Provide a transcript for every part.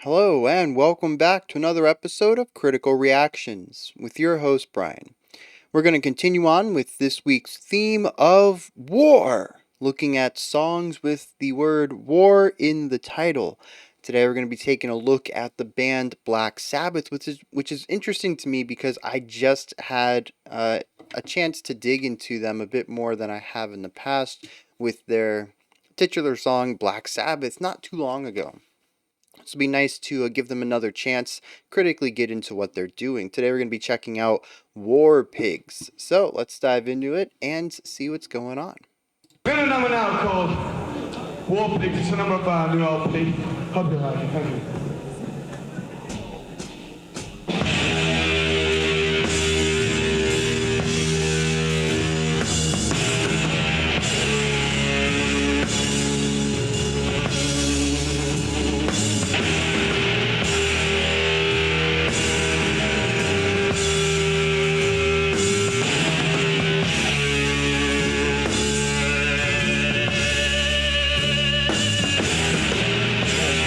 Hello, and welcome back to another episode of Critical Reactions with your host, Bryan. We're going to continue on with this week's theme of war, looking at songs with the word war in the title. Today we're going to be taking a look at the band Black Sabbath, which is interesting to me because I just had a chance to dig into them a bit more than I have in the past with their titular song Black Sabbath not too long ago. So it'd be nice to give them another chance, critically get into what they're doing. Today we're going to be checking out War Pigs. So let's dive into it and see what's going on. We're gonna number now called War Pigs. It's a number of our new LP. Hope you like it. Thank you.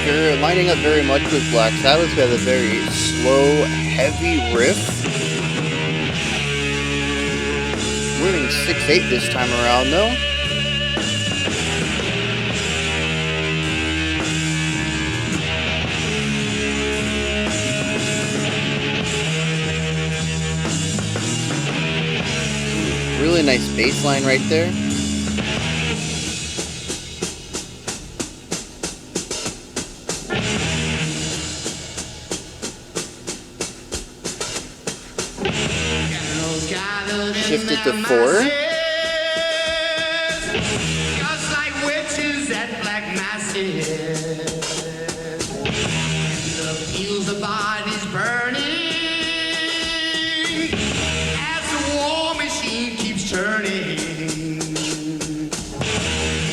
They're lining up very much with Black Sabbath. We have a very slow, heavy riff. We're in 6/8 this time around, though. Really nice bass line right there. Shifted to 4. Just like witches at black masses. The fields of bodies burning as the war machine keeps turning.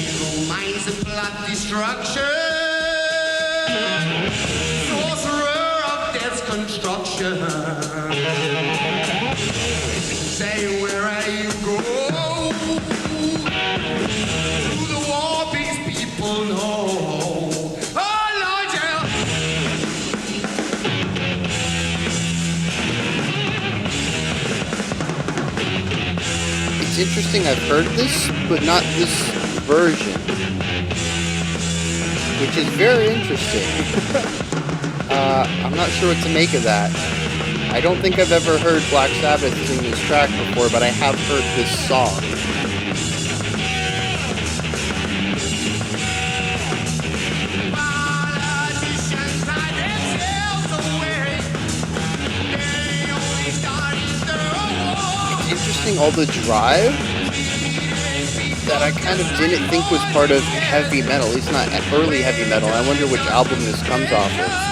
Evil minds that plot destruction. Sorcerer of death's construction. Say where you go to the war pigs people know. Oh Lord, yeah. It's interesting, I've heard this, but not this version, which is very interesting. I'm not sure what to make of that. I don't think I've ever heard Black Sabbath sing this track before, but I have heard this song. It's interesting, all the drive that I kind of didn't think was part of heavy metal, at least not early heavy metal. I wonder which album this comes off of.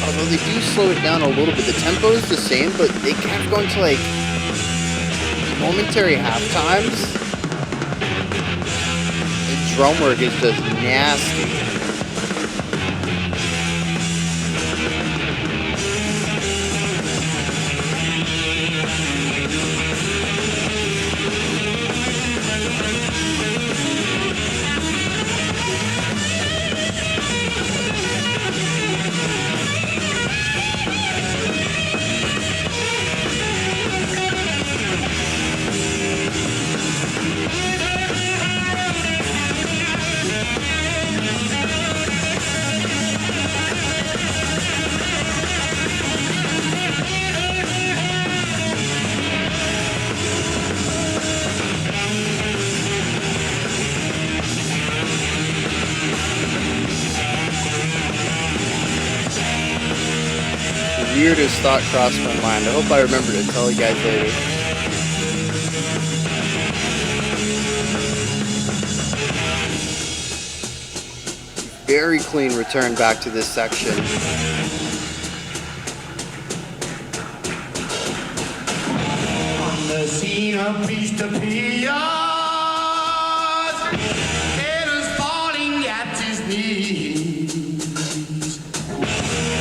Although they do slow it down a little bit. The tempo is the same, but they kept going to like momentary half times. The drum work is just nasty. Weirdest thought crossed my mind. I hope I remember to tell you guys later. Very clean return back to this section. On the scene of beast appears, it is falling at his knees.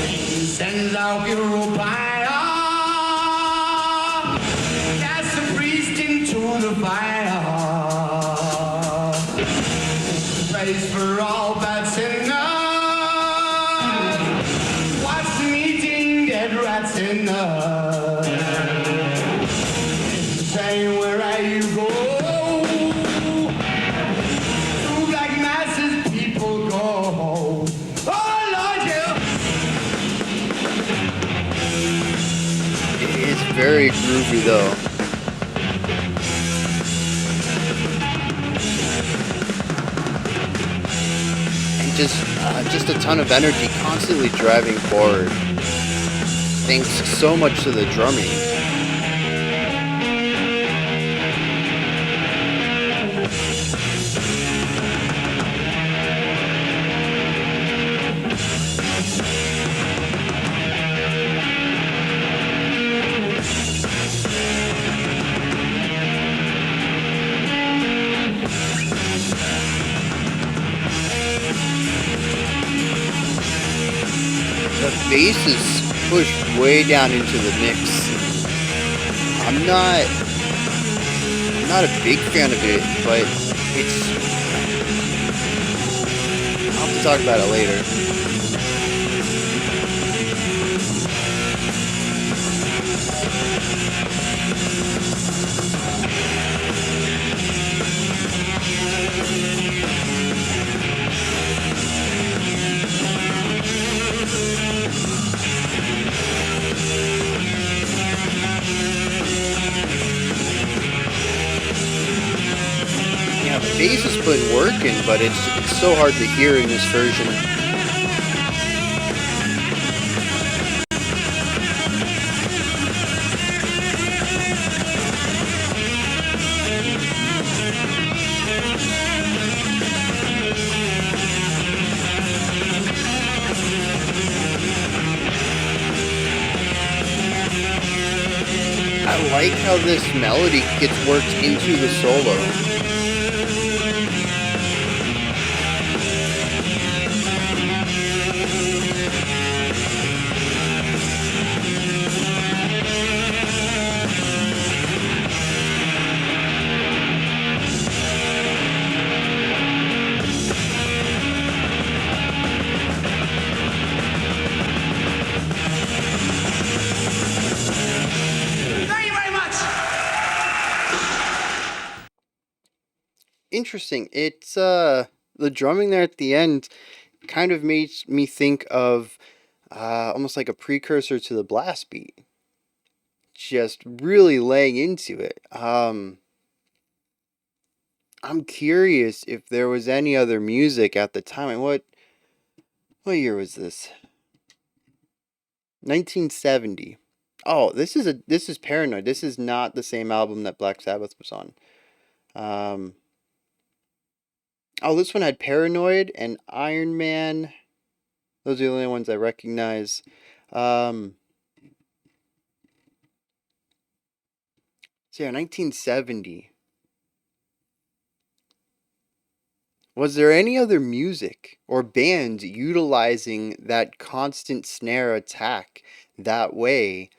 He sends out hero Bryan, cast the priest into the fire. Praise for all bad sinners, watch the meeting dead rat sinners. Saying where are you go? To black masses people go. Oh Lord, yeah. It is very groovy though. And just a ton of energy, constantly driving forward. Thanks so much to the drumming. The bass is pushed way down into the mix. I'm not a big fan of it, but it's. I'll have to talk about it later. Yeah, the bass has been working, but it's so hard to hear in this version. I like how this melody gets worked into the solo. Thank you very much. Interesting. It's the drumming there at the end kind of makes me think of almost like a precursor to the blast beat. Just really laying into it. I'm curious if there was any other music at the time. And what year was this? 1970. Oh, this is Paranoid. This is not the same album that Black Sabbath was on. Um, oh, this one had Paranoid and Iron Man. Those are the only ones I recognize. Um, so yeah, 1970. Was there any other music or band utilizing that constant snare attack that way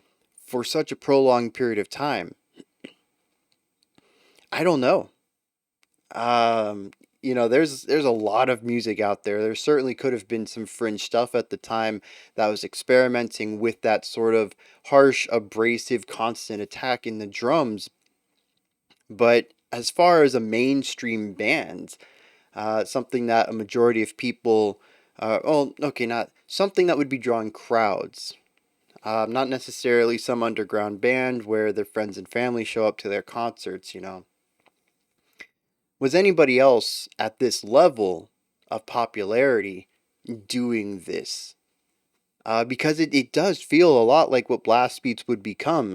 for such a prolonged period of time? I don't know. Um, there's a lot of music out there. There certainly could have been some fringe stuff at the time that was experimenting with that sort of harsh, abrasive, constant attack in the drums. But as far as a mainstream band, something that a majority of people, not something that would be drawing crowds. Not necessarily some underground band where their friends and family show up to their concerts. Was anybody else at this level of popularity doing this? Because it does feel a lot like what blast beats would become,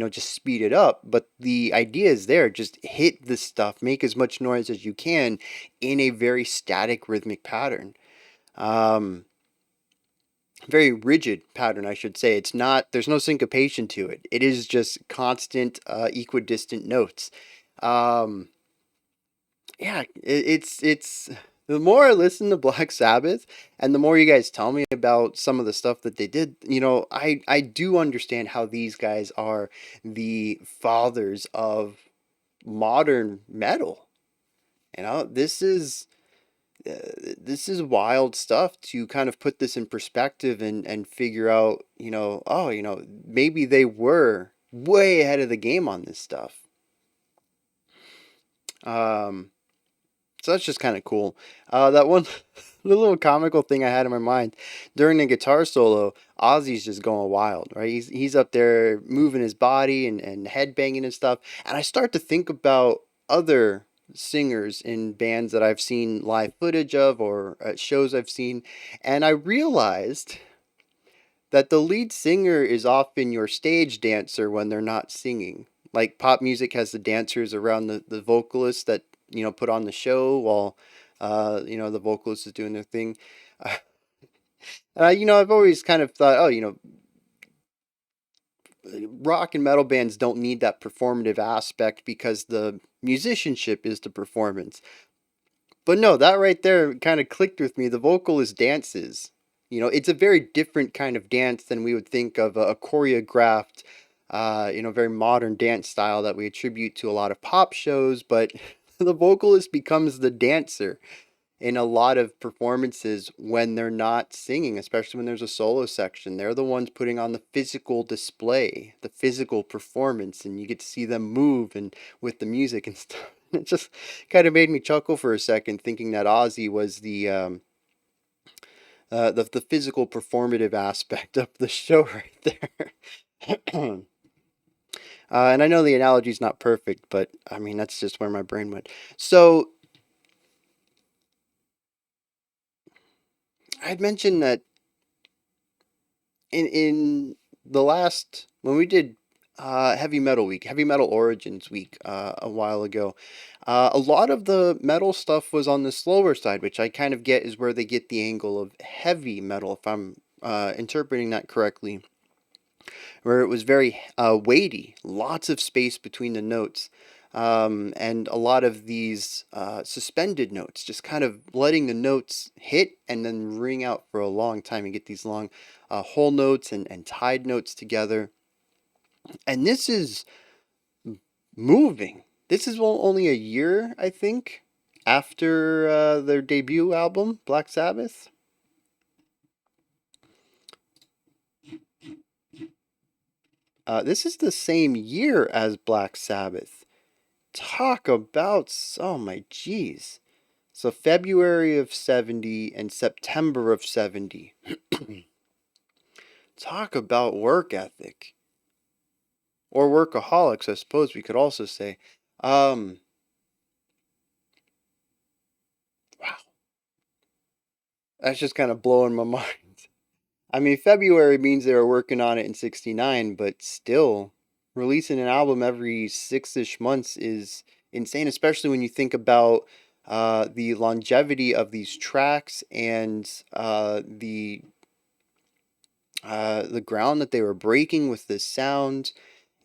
just speed it up. But the idea is there, just hit the stuff, make as much noise as you can in a very static rhythmic pattern. Um, Very rigid pattern, I should say. It's not, there's no syncopation to it. It is just constant, equidistant notes. Um, yeah, it's the more I listen to Black Sabbath and the more you guys tell me about some of the stuff that they did, I do understand how these guys are the fathers of modern metal. You know, this is wild stuff to kind of put this in perspective and figure out, oh, maybe they were way ahead of the game on this stuff. Um, so that's just kind of cool. That one, the little comical thing I had in my mind during the guitar solo, Ozzy's just going wild, right? He's up there moving his body and head banging and stuff, and I start to think about other singers in bands that I've seen live footage of or at shows I've seen, and I realized that the lead singer is often your stage dancer when they're not singing. Like pop music has the dancers around the vocalist that, put on the show while, the vocalist is doing their thing. Uh, I've always kind of thought, oh, rock and metal bands don't need that performative aspect because the musicianship is the performance. But no, that right there kind of clicked with me. The vocalist dances. It's a very different kind of dance than we would think of a choreographed, very modern dance style that we attribute to a lot of pop shows. But the vocalist becomes the dancer in a lot of performances when they're not singing, especially when there's a solo section. They're the ones putting on the physical display, the physical performance, and you get to see them move and with the music and stuff. It just kind of made me chuckle for a second, thinking that Ozzy was the physical performative aspect of the show right there. And I know the analogy's not perfect, but I mean that's just where my brain went. So I'd mentioned that in the last when we did heavy metal week, heavy metal origins week a while ago, a lot of the metal stuff was on the slower side, which I kind of get is where they get the angle of heavy metal, if I'm interpreting that correctly, where it was very weighty, lots of space between the notes. And a lot of these suspended notes, just kind of letting the notes hit and then ring out for a long time. You get these long whole notes and tied notes together. And this is moving. This is only a year, I think, after their debut album, Black Sabbath. This is the same year as Black Sabbath. Talk about, oh my geez. So February of 70 and September of 70. Talk about work ethic. Or workaholics, I suppose we could also say. Um, wow. That's just kind of blowing my mind. I mean, February means they were working on it in 69, but still, releasing an album every 6-ish months is insane, especially when you think about the longevity of these tracks and the ground that they were breaking with this sound,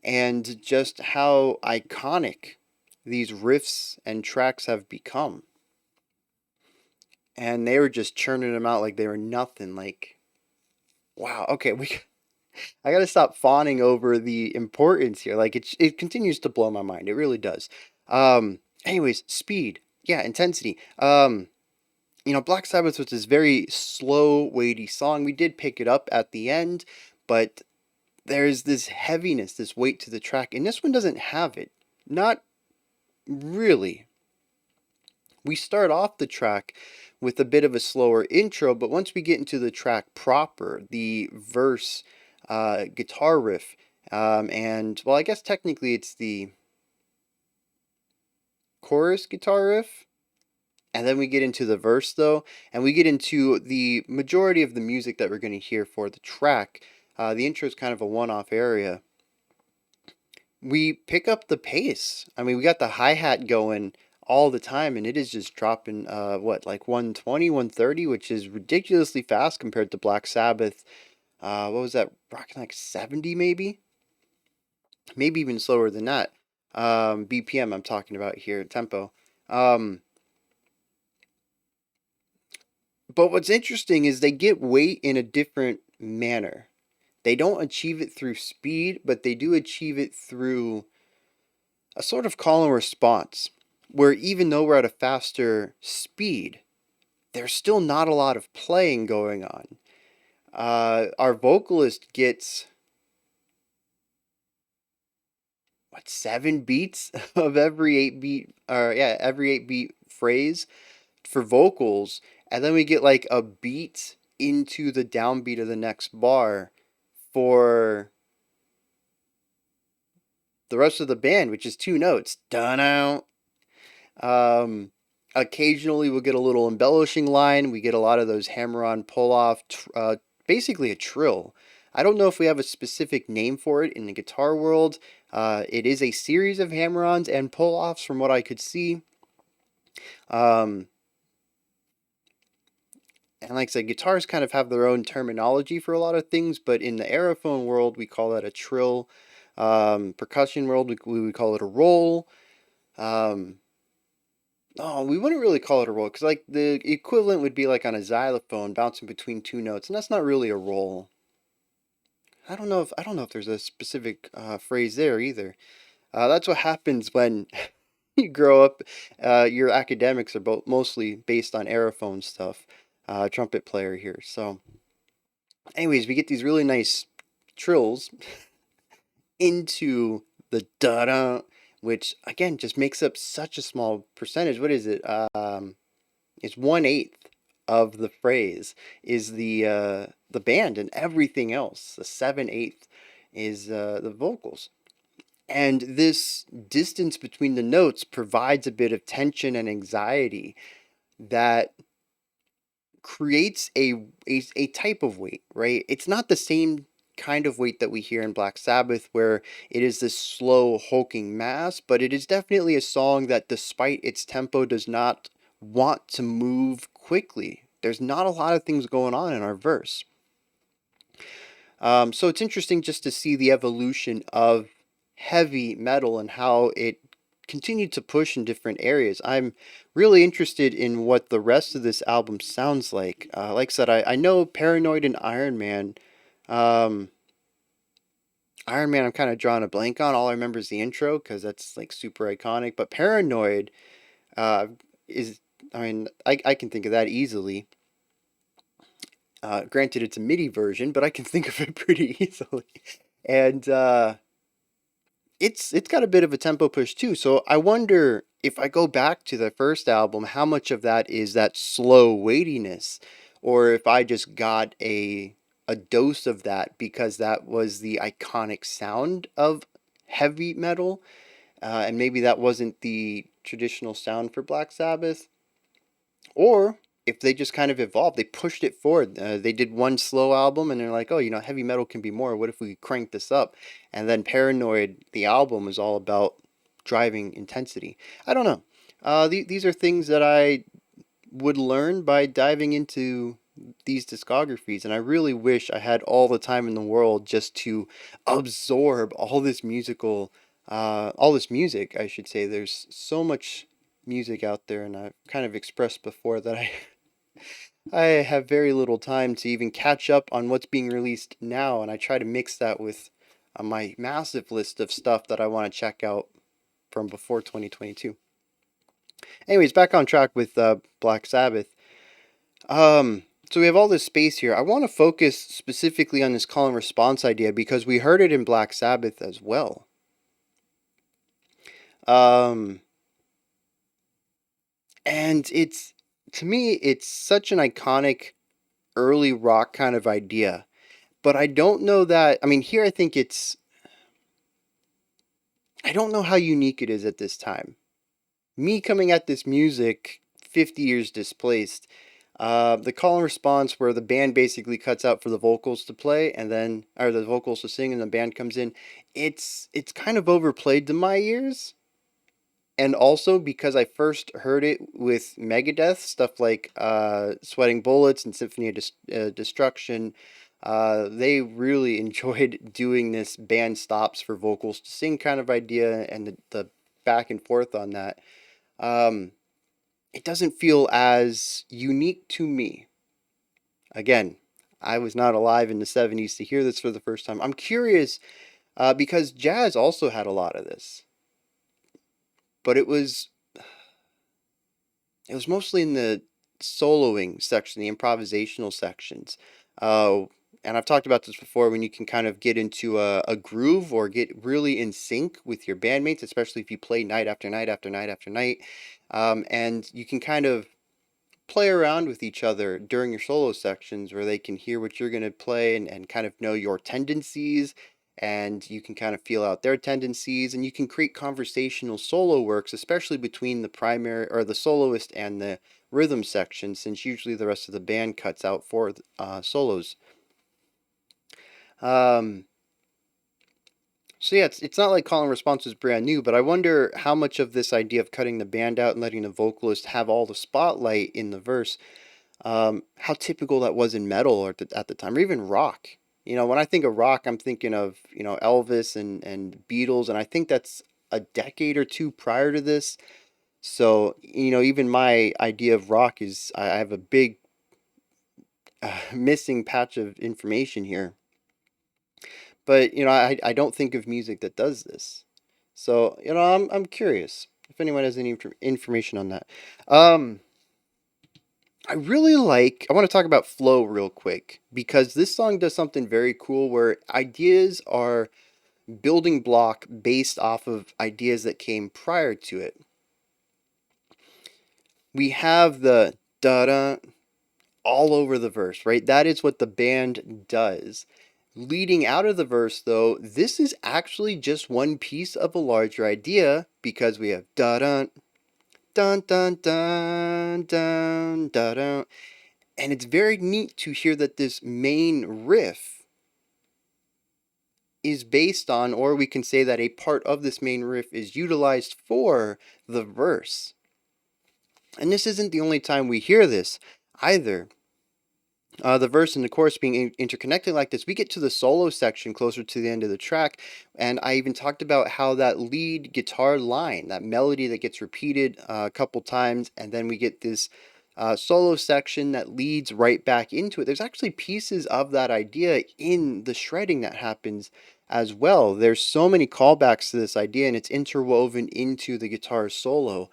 and just how iconic these riffs and tracks have become. And they were just churning them out like they were nothing. Like, wow, okay, I gotta stop fawning over the importance here. Like it continues to blow my mind. It really does. Anyways, speed, yeah, intensity. Black Sabbath was this very slow, weighty song. We did pick it up at the end, but there's this heaviness, this weight to the track, and this one doesn't have it. Not really. We start off the track with a bit of a slower intro, but once we get into the track proper, the verse, guitar riff, and well, I guess technically it's the chorus guitar riff, and then we get into the verse though, and we get into the majority of the music that we're going to hear for the track. The intro is kind of a one-off area. We pick up the pace. I mean, we got the hi-hat going all the time, and it is just dropping what, like 120, 130, which is ridiculously fast compared to Black Sabbath. What was that, rocking like 70 maybe, maybe even slower than that. BPM I'm talking about here, tempo. um but what's interesting is they get weight in a different manner. They don't achieve it through speed, but they do achieve it through a sort of call and response, where even though we're at a faster speed, there's still not a lot of playing going on. Our vocalist gets, what, 7 beats of every 8 beat, or yeah, every 8 beat phrase for vocals, and then we get like a beat into the downbeat of the next bar for the rest of the band, which is 2 notes. Dun out. Um, Occasionally we'll get a little embellishing line. We get a lot of those hammer-on pull-off, basically a trill. I don't know if we have a specific name for it in the guitar world. It is a series of hammer-ons and pull-offs from what I could see. Um, and like I said, guitars kind of have their own terminology for a lot of things, but in the aerophone world, we call that a trill. Percussion world, we would call it a roll. Um, Oh, we wouldn't really call it a roll because, like, the equivalent would be like on a xylophone bouncing between 2 notes, and that's not really a roll. I don't know if there's a specific phrase there either. That's what happens when you grow up. Your academics are both mostly based on aerophone stuff. Trumpet player here. So, anyways, we get these really nice trills into the da da, which again just makes up such a small percentage. What is it? It's 1/8 of the phrase is the band, and everything else, the 7/8 is the vocals. And this distance between the notes provides a bit of tension and anxiety that creates a type of weight, right? It's not the same kind of weight that we hear in Black Sabbath, where it is this slow, hulking mass, but it is definitely a song that, despite its tempo, does not want to move quickly. There's not a lot of things going on in our verse. So it's interesting just to see the evolution of heavy metal and how it continued to push in different areas. I'm really interested in what the rest of this album sounds like. Like I said, I know Paranoid and Iron Man. Um, Iron Man, I'm kind of drawing a blank on. All I remember is the intro because that's like super iconic. But Paranoid uh, is, I mean, I can think of that easily. Granted, it's a MIDI version, but I can think of it pretty easily. And it's got a bit of a tempo push too. So I wonder, if I go back to the first album, how much of that is that slow weightiness, or if I just got a dose of that because that was the iconic sound of heavy metal, and maybe that wasn't the traditional sound for Black Sabbath. Or if they just kind of evolved, they pushed it forward. They did one slow album and they're like, oh, heavy metal can be more. What if we crank this up? And then Paranoid, the album, is all about driving intensity. I don't know. These are things that I would learn by diving into these discographies, and I really wish I had all the time in the world just to absorb all this music, I should say. There's so much music out there, and I've kind of expressed before that I have very little time to even catch up on what's being released now, and I try to mix that with my massive list of stuff that I want to check out from before 2022. Anyways, back on track with Black Sabbath. So we have all this space here. I want to focus specifically on this call and response idea because we heard it in Black Sabbath as well. Um, and it's, to me, it's such an iconic early rock kind of idea. But I don't know that, I mean, here I think I don't know how unique it is at this time. Me coming at this music 50 years displaced, the call and response where the band basically cuts out for the vocals to play and then, or the vocals to sing and the band comes in, it's kind of overplayed to my ears. And also because I first heard it with Megadeth, stuff like Sweating Bullets and Symphony of Destruction, they really enjoyed doing this band stops for vocals to sing kind of idea, and the back and forth on that. Um, it doesn't feel as unique to me. Again, I was not alive in the 70s to hear this for the first time. I'm curious because jazz also had a lot of this, but it was mostly in the soloing section, the improvisational sections. Uh, and I've talked about this before when you can kind of get into a groove or get really in sync with your bandmates, especially if you play night after night after night after night. And you can kind of play around with each other during your solo sections where they can hear what you're going to play and kind of know your tendencies, and you can kind of feel out their tendencies, and you can create conversational solo works, especially between the primary or the soloist and the rhythm section, since usually the rest of the band cuts out for solos. um, so yeah, it's not like call and response is brand new, but I wonder how much of this idea of cutting the band out and letting the vocalist have all the spotlight in the verse, how typical that was in metal or at the time, or even rock. When I think of rock, I'm thinking of, Elvis and Beatles, and I think that's a decade or two prior to this. So, even my idea of rock is I have a big missing patch of information here. But, I don't think of music that does this. So, I'm curious if anyone has any information on that. I want to talk about flow real quick because this song does something very cool where ideas are building block based off of ideas that came prior to it. We have the da da all over the verse, right? That is what the band does. Leading out of the verse, though, this is actually just one piece of a larger idea because we have da dun dun dun dun dun da dun. And it's very neat to hear that this main riff is based on, or we can say that a part of this main riff is utilized for the verse. And this isn't the only time we hear this either. The verse and the chorus being interconnected like this, we get to the solo section closer to the end of the track, and I even talked about how that lead guitar line, that melody that gets repeated a couple times, and then we get this solo section that leads right back into it. There's actually pieces of that idea in the shredding that happens as well. There's so many callbacks to this idea, and it's interwoven into the guitar solo.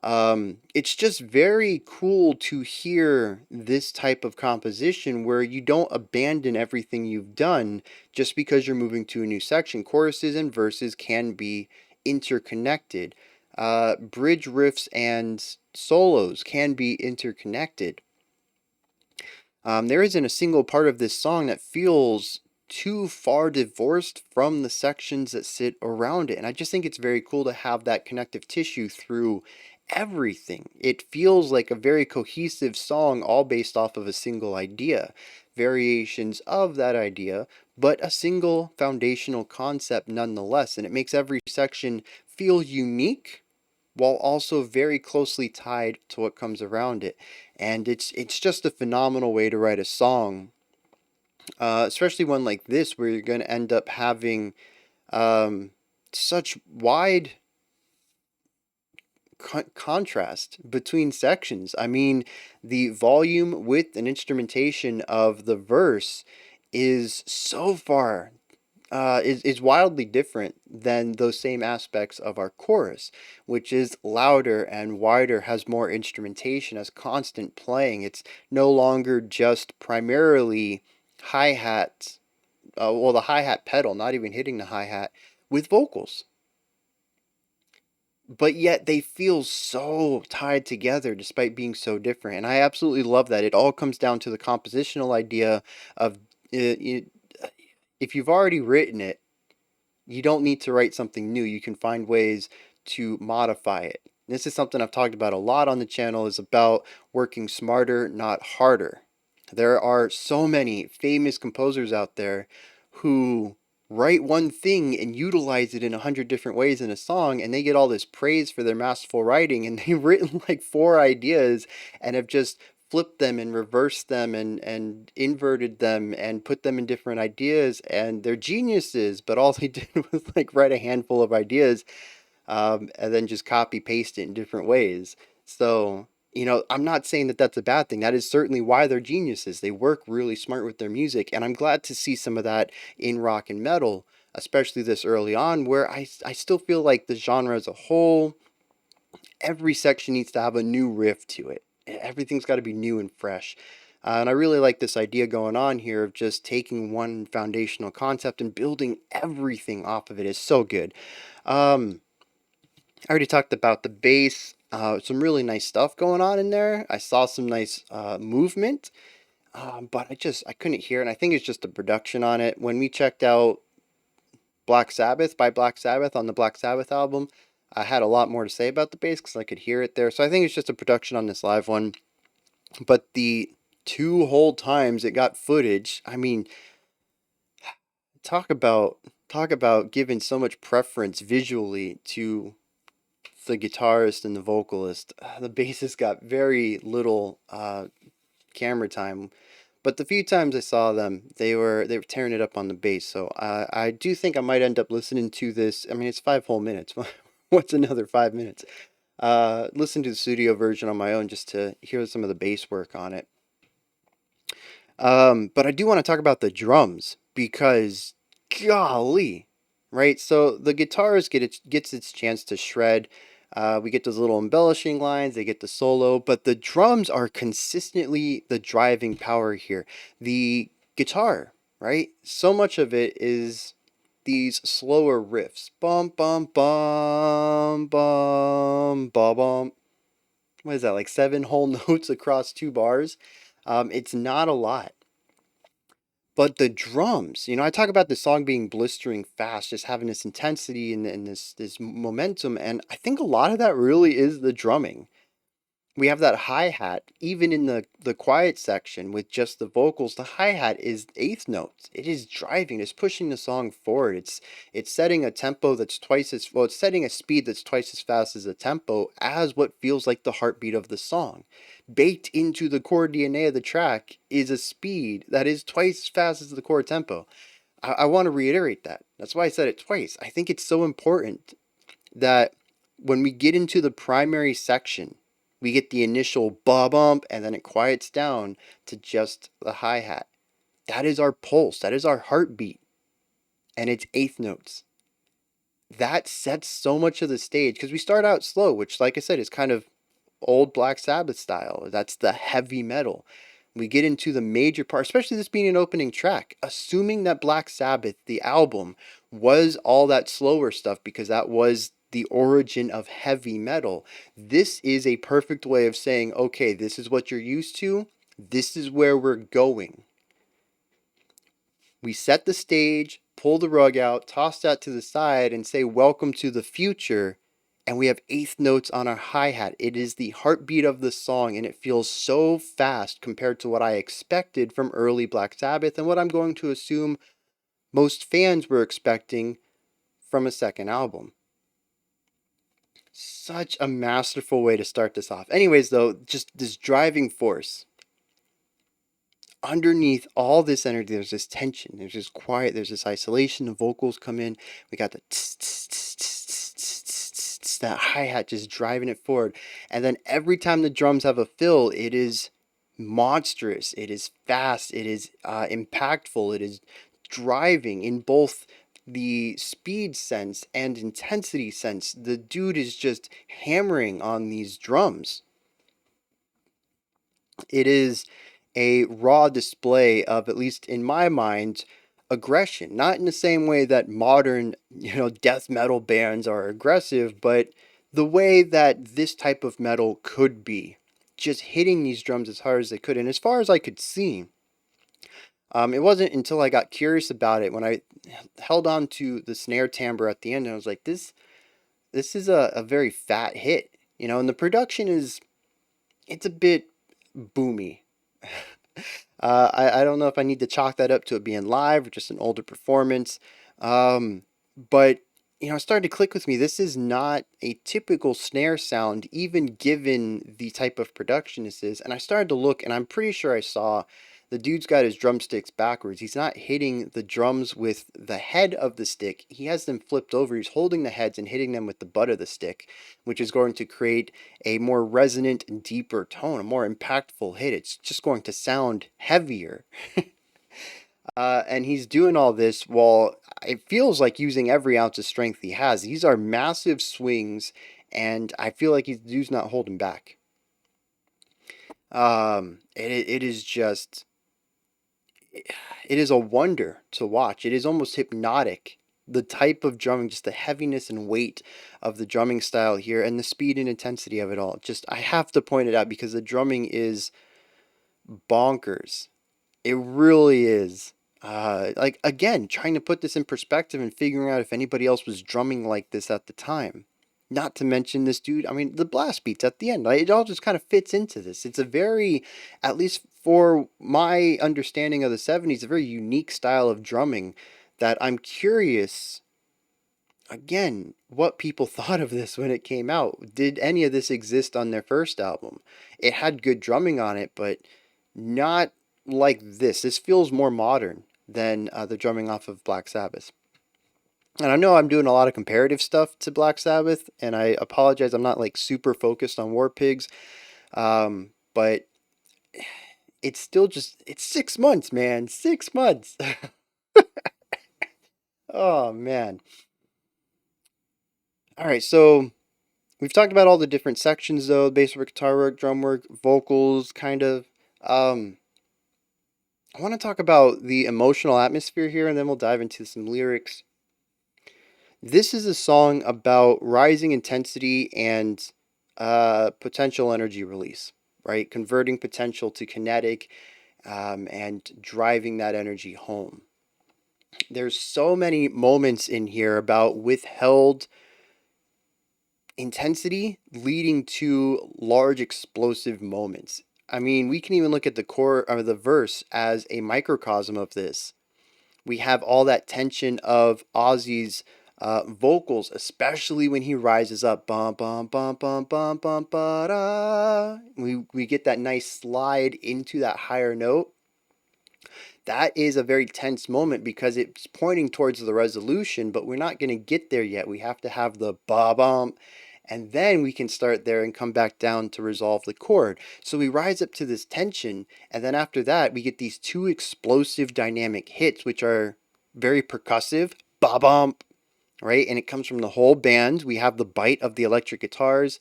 It's just very cool to hear this type of composition where you don't abandon everything you've done just because you're moving to a new section. Choruses and verses can be interconnected. Bridge riffs and solos can be interconnected. There isn't a single part of this song that feels too far divorced from the sections that sit around it. And I just think it's very cool to have that connective tissue through everything. It feels like a very cohesive song, all based off of a single idea, variations of that idea, but a single foundational concept nonetheless. And it makes every section feel unique while also very closely tied to what comes around it. And it's just a phenomenal way to write a song, especially one like this where you're going to end up having such wide contrast between sections. I mean, the volume, width, and instrumentation of the verse is so far is wildly different than those same aspects of our chorus, which is louder and wider, has more instrumentation, has constant playing. It's no longer just primarily hi-hat, well, the hi-hat pedal, not even hitting the hi-hat, with vocals. But yet they feel so tied together despite being so different. And I absolutely love that. It all comes down to the compositional idea of if you've already written it, you don't need to write something new. You can find ways to modify it. This is something I've talked about a lot on the channel, is about working smarter, not harder. There are so many famous composers out there who write one thing and utilize it in 100 different ways in a song, and they get all this praise for their masterful writing, and they've written like four ideas and have just flipped them and reversed them and inverted them and put them in different ideas, and they're geniuses, but all they did was like write a handful of ideas, and then just copy paste it in different ways. So, I'm not saying that that's a bad thing. That is certainly why they're geniuses. They work really smart with their music, and I'm glad to see some of that in rock and metal, especially this early on, where I still feel like the genre as a whole, every section needs to have a new riff to it. Everything's got to be new and fresh. And I really like this idea going on here of just taking one foundational concept and building everything off of it is so good. Um, I already talked about the bass. Some really nice stuff going on in there. I saw some nice movement, but I couldn't hear it. And I think it's just the production on it. When we checked out Black Sabbath by Black Sabbath on the Black Sabbath album, I had a lot more to say about the bass because I could hear it there. So I think it's just a production on this live one. But the two whole times it got footage, I mean, talk about talk about giving so much preference visually to the guitarist and the vocalist. The bassist got very little camera time, but the few times I saw them, they were tearing it up on the bass. So I do think I might end up listening to this. I mean, it's 5 whole minutes. What's another 5 minutes? Listen to the studio version on my own just to hear some of the bass work on it. But I do want to talk about the drums because, golly, right? So the guitars gets its chance to shred. We get those little embellishing lines. They get the solo, but the drums are consistently the driving power here. The guitar, right? So much of it is these slower riffs. Bum bum bum bum bum bum. What is that? Like seven whole notes across two bars. It's not a lot. But the drums, I talk about the song being blistering fast, just having this intensity and this momentum, and I think a lot of that really is the drumming. We have that hi-hat, even in the quiet section with just the vocals, the hi-hat is eighth notes. It is driving, it's pushing the song forward. It's setting a tempo that's it's setting a speed that's twice as fast as the tempo as what feels like the heartbeat of the song. Baked into the core DNA of the track is a speed that is twice as fast as the core tempo. I want to reiterate that. That's why I said it twice. I think it's so important that when we get into the primary section, we get the initial ba bump and then it quiets down to just the hi-hat. That is our pulse. That is our heartbeat. And it's eighth notes. That sets so much of the stage because we start out slow, which, like I said, is kind of old Black Sabbath style. That's the heavy metal. We get into the major part, especially this being an opening track, assuming that Black Sabbath, the album, was all that slower stuff because that was the origin of heavy metal. This is a perfect way of saying, okay, this is what you're used to. This is where we're going. We set the stage, pull the rug out, toss that to the side, and say, welcome to the future. And we have eighth notes on our hi-hat. It is the heartbeat of the song, and it feels so fast compared to what I expected from early Black Sabbath and what I'm going to assume most fans were expecting from a second album. Such a masterful way to start this off. Anyways, though, just this driving force. Underneath all this energy, there's this tension, there's this quiet, there's this isolation. The vocals come in. We got the that hi-hat just driving it forward. And then every time the drums have a fill, it is monstrous, it is fast, it is impactful, it is driving in both the speed sense and intensity sense. The dude is just hammering on these drums. It is a raw display of, at least in my mind, aggression. Not in the same way that modern, death metal bands are aggressive, but the way that this type of metal could be. Just hitting these drums as hard as they could. And as far as I could see, it wasn't until I got curious about it when I held on to the snare timbre at the end, and I was like, this is a very fat hit, and the production it's a bit boomy. I don't know if I need to chalk that up to it being live or just an older performance. Um, but it started to click with me. This is not a typical snare sound, even given the type of production this is. And I started to look, and I'm pretty sure I saw the dude's got his drumsticks backwards. He's not hitting the drums with the head of the stick. He has them flipped over. He's holding the heads and hitting them with the butt of the stick, which is going to create a more resonant and deeper tone, a more impactful hit. It's just going to sound heavier. And he's doing all this while it feels like using every ounce of strength he has. These are massive swings, and I feel like he's dude's not holding back. It is just it is a wonder to watch. It is almost hypnotic. The type of drumming, just the heaviness and weight of the drumming style here, and the speed and intensity of it all. Just I have to point it out because the drumming is bonkers. It really is. Like again, trying to put this in perspective and figuring out if anybody else was drumming like this at the time. Not to mention this dude. I mean, the blast beats at the end. Like, it all just kind of fits into this. It's a very, at least for my understanding of the '70s, a very unique style of drumming that I'm curious. Again, what people thought of this when it came out. Did any of this exist on their first album? It had good drumming on it, but not like this. This feels more modern than the drumming off of Black Sabbath. And I know I'm doing a lot of comparative stuff to Black Sabbath, and I apologize. I'm not like super focused on War Pigs, but it's still it's 6 months, man. 6 months. Oh man. All right, so we've talked about all the different sections, though: bass work, guitar work, drum work, vocals, kind of. Um, I want to talk about the emotional atmosphere here, and then we'll dive into some lyrics. This is a song about rising intensity and potential energy release, right? Converting potential to kinetic, and driving that energy home. There's so many moments in here about withheld intensity leading to large explosive moments. I mean, we can even look at the core or the verse as a microcosm of this. We have all that tension of Ozzy's vocals, especially when he rises up. Bum bum bum bum bum bum ba da. We get that nice slide into that higher note. That is a very tense moment because it's pointing towards the resolution, but we're not going to get there yet. We have to have the ba bum, and then we can start there and come back down to resolve the chord. So we rise up to this tension, and then after that, we get these two explosive dynamic hits, which are very percussive, ba bump, right? And it comes from the whole band. We have the bite of the electric guitars,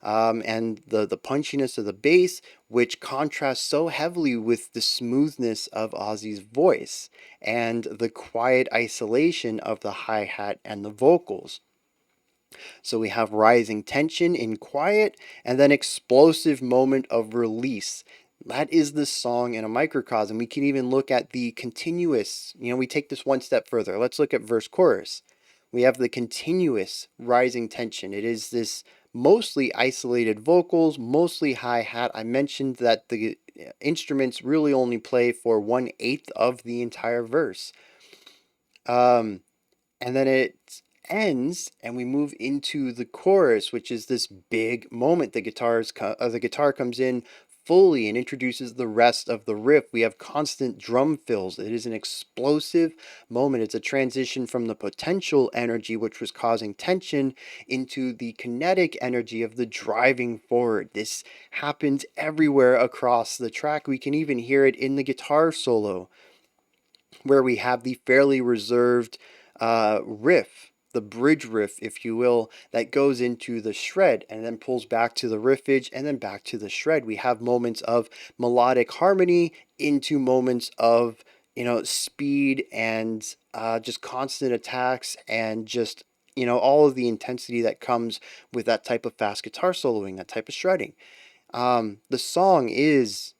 and the punchiness of the bass, which contrasts so heavily with the smoothness of Ozzy's voice and the quiet isolation of the hi-hat and the vocals. So we have rising tension in quiet and then explosive moment of release. That is the song in a microcosm. We can even look at the continuous, we take this one step further. Let's look at verse chorus. We have the continuous rising tension. It is this mostly isolated vocals, mostly hi-hat. I mentioned that the instruments really only play for 1/8 of the entire verse. And then it ends, and we move into the chorus, which is this big moment. The guitar comes in fully and introduces the rest of the riff. We have constant drum fills. It is an explosive moment. It's a transition from the potential energy, which was causing tension, into the kinetic energy of the driving forward. This happens everywhere across the track. We can even hear it in the guitar solo, where we have the fairly reserved riff, the bridge riff, if you will, that goes into the shred and then pulls back to the riffage and then back to the shred. We have moments of melodic harmony into moments of, speed and just constant attacks and just, all of the intensity that comes with that type of fast guitar soloing, that type of shredding. The song is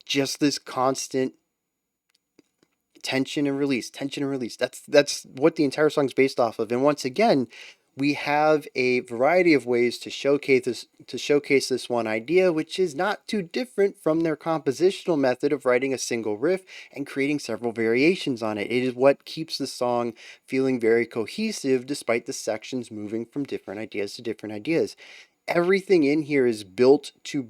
just this constant tension and release, tension and release. That's what the entire song's based off of. And once again, we have a variety of ways to showcase this one idea, which is not too different from their compositional method of writing a single riff and creating several variations on it. It is what keeps the song feeling very cohesive despite the sections moving from different ideas to different ideas. Everything in here is built to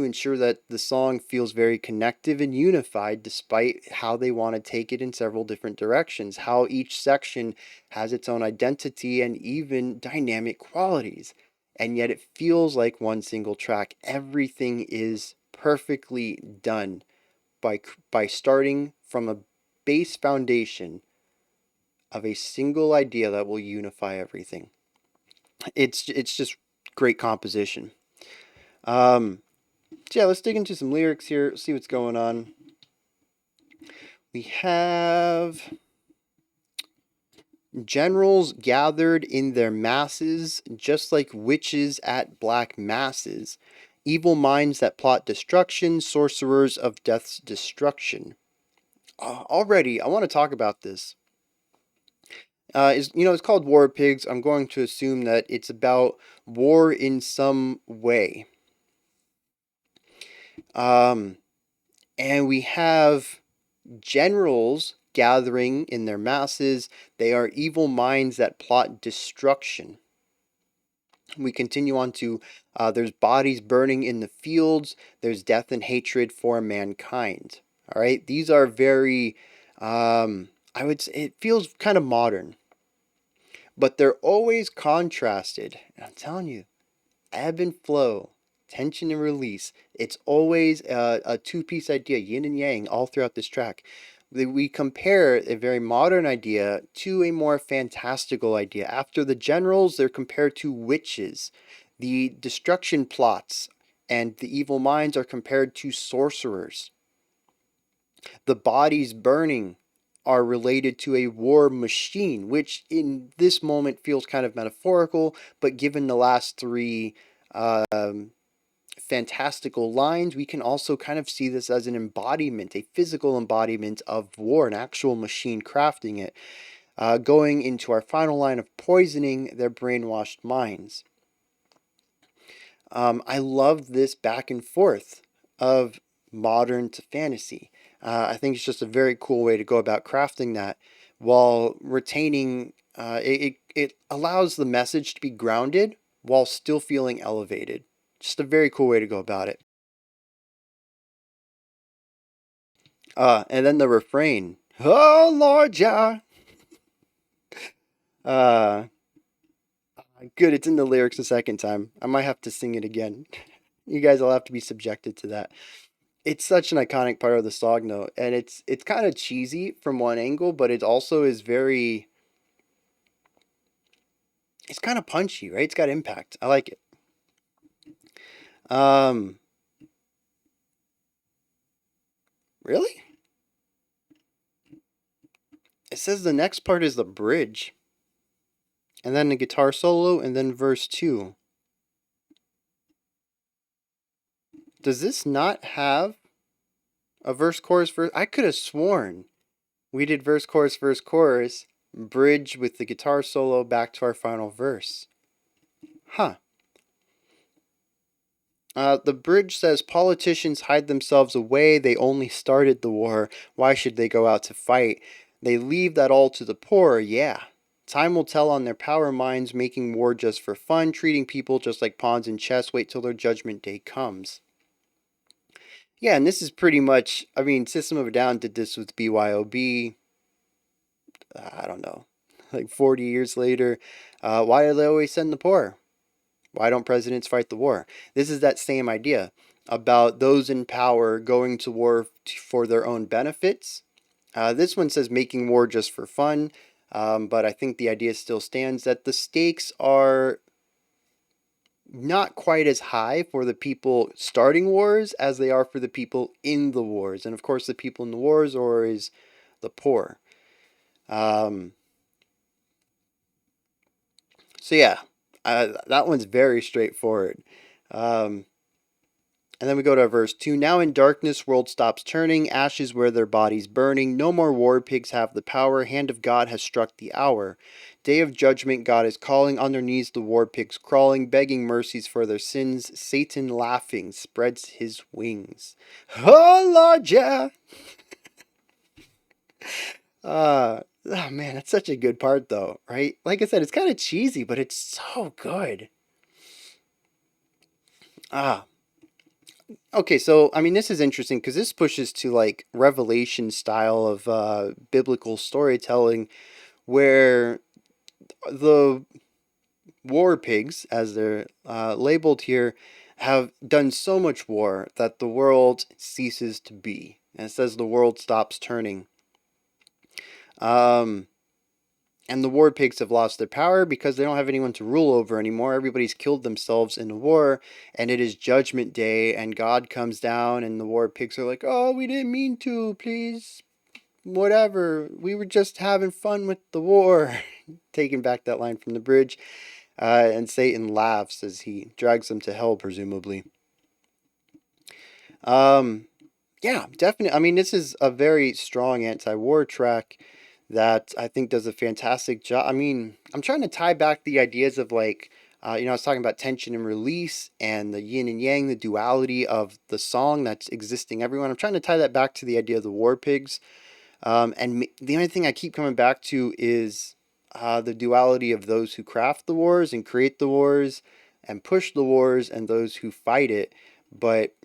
ensure that the song feels very connective and unified despite how they want to take it in several different directions, how each section has its own identity and even dynamic qualities. And yet it feels like one single track. Everything is perfectly done by starting from a base foundation of a single idea that will unify everything. It's just great composition. Um, So yeah, let's dig into some lyrics here, see what's going on. We have generals gathered in their masses, just like witches at black masses, evil minds that plot destruction, sorcerers of death's destruction. Already, I want to talk about this. It's called War Pigs. I'm going to assume that it's about war in some way. And we have generals gathering in their masses. They are evil minds that plot destruction. We continue on to there's bodies burning in the fields, there's death and hatred for mankind. All right, these are very, I would say, it feels kind of modern, but they're always contrasted. And I'm telling you, ebb and flow, tension and release. It's always a two-piece idea, yin and yang, all throughout this track. We compare a very modern idea to a more fantastical idea. After the generals, they're compared to witches. The destruction plots and the evil minds are compared to sorcerers. The bodies burning are related to a war machine, which in this moment feels kind of metaphorical, but given the last three fantastical lines, we can also kind of see this as an embodiment, a physical embodiment of war, an actual machine crafting it. Going into our final line of poisoning their brainwashed minds. I love this back and forth of modern to fantasy. I think it's just a very cool way to go about crafting that while retaining, it allows the message to be grounded while still feeling elevated. Just a very cool way to go about it. And then the refrain, "Oh Lord, yeah." Uh, Good. It's in the lyrics the second time. I might have to sing it again. You guys will have to be subjected to that. It's such an iconic part of the song, though, and it's kind of cheesy from one angle, but it also is very. It's kind of punchy, right? It's got impact. I like it. Um, really? It says the next part is the bridge, and then the guitar solo, and then verse 2. Does this not have a verse, chorus, verse? I could have sworn we did verse, chorus, bridge with the guitar solo back to our final verse. Huh. The bridge says politicians hide themselves away. They only started the war. Why should they go out to fight? They leave that all to the poor. Yeah. Time will tell on their power minds, making war just for fun, treating people just like pawns in chess. Wait till their judgment day comes. Yeah, and this is pretty much, I mean, System of a Down did this with BYOB. I don't know, like 40 years later. Why do they always send the poor? Why don't presidents fight the war? This is that same idea about those in power going to war for their own benefits. This one says making war just for fun, but I think the idea still stands that the stakes are not quite as high for the people starting wars as they are for the people in the wars. And of course, the people in the wars are always the poor. So yeah, that one's very straightforward. Um, And then we go to verse 2. Now in darkness, world stops turning, ashes where their bodies burning. No more war pigs have the power. Hand of God has struck the hour. Day of judgment, God is calling. On their knees, the war pigs crawling, begging mercies for their sins. Satan laughing spreads his wings. Oh, Lord, yeah. Oh man, that's such a good part though, right? Like I said, it's kind of cheesy, but it's so good. Ah, okay, so I mean, this is interesting because this pushes to like Revelation style of biblical storytelling, where the war pigs, as they're labeled here, have done so much war that the world ceases to be, and it says the world stops turning. Um, And the war pigs have lost their power because they don't have anyone to rule over anymore. Everybody's killed themselves in the war, and it is Judgment Day, and God comes down, and the war pigs are like, oh, we didn't mean to, please, whatever. We were just having fun with the war. Taking back that line from the bridge. And Satan laughs as he drags them to hell, presumably. Um, yeah, definitely. I mean, this is a very strong anti-war track that I think does a fantastic job. I mean, I'm trying to tie back the ideas of like, I was talking about tension and release and the yin and yang, the duality of the song that's existing everyone. I'm trying to tie that back to the idea of the war pigs. The only thing I keep coming back to is the duality of those who craft the wars and create the wars and push the wars and those who fight it. But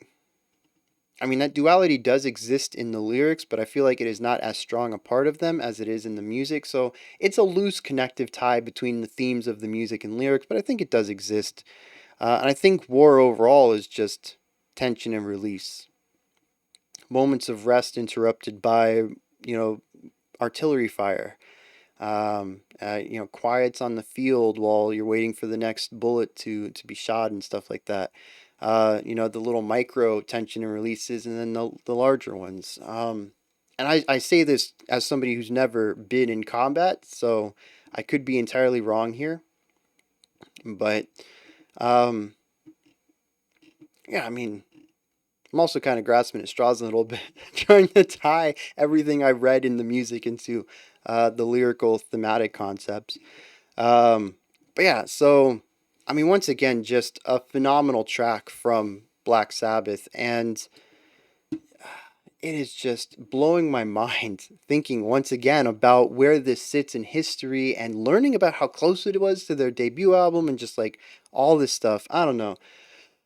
I mean, that duality does exist in the lyrics, but I feel like it is not as strong a part of them as it is in the music. So it's a loose connective tie between the themes of the music and lyrics, but I think it does exist. And I think war overall is just tension and release. Moments of rest interrupted by, artillery fire. Quiets on the field while you're waiting for the next bullet to be shot and stuff like that. The little micro tension and releases, and then the larger ones. And I say this as somebody who's never been in combat, so I could be entirely wrong here. But, um, yeah, I mean, I'm also kind of grasping at straws a little bit, trying to tie everything I've read in the music into the lyrical thematic concepts. Um, but yeah, so I mean, once again, just a phenomenal track from Black Sabbath, and it is just blowing my mind thinking once again about where this sits in history and learning about how close it was to their debut album and just like all this stuff. I don't know.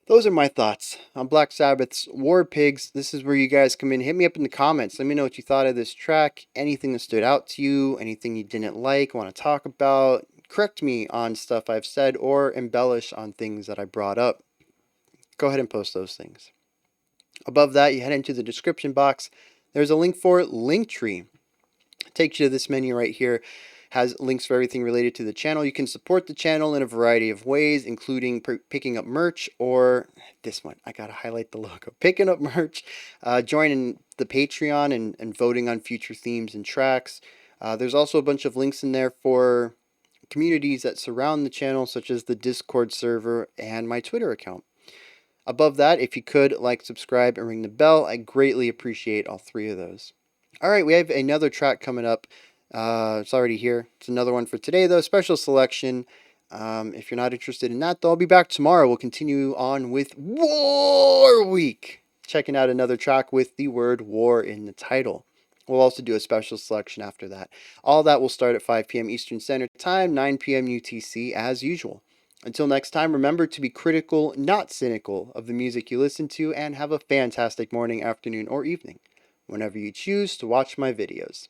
Those are my thoughts on Black Sabbath's War Pigs. This is where you guys come in. Hit me up in the comments. Let me know what you thought of this track. Anything that stood out to you, anything you didn't like, want to talk about. Correct me on stuff I've said or embellish on things that I brought up. Go ahead and post those things. Above that, you head into the description box. There's a link for Linktree. Takes you to this menu right here. Has links for everything related to the channel. You can support the channel in a variety of ways, including picking up merch, or this one, I gotta highlight the logo, picking up merch, joining the Patreon and voting on future themes and tracks. There's also a bunch of links in there for communities that surround the channel, such as the Discord server and my Twitter account. Above that, if you could like, subscribe, and ring the bell, I greatly appreciate all three of those. All right, we have another track coming up. It's already here. It's another one for today, though. Special selection. If you're not interested in that, though, I'll be back tomorrow. We'll continue on with War Week. Checking out another track with the word war in the title. We'll also do a special selection after that. All that will start at 5 p.m. Eastern Standard Time, 9 p.m. UTC, as usual. Until next time, remember to be critical, not cynical, of the music you listen to, and have a fantastic morning, afternoon, or evening, whenever you choose to watch my videos.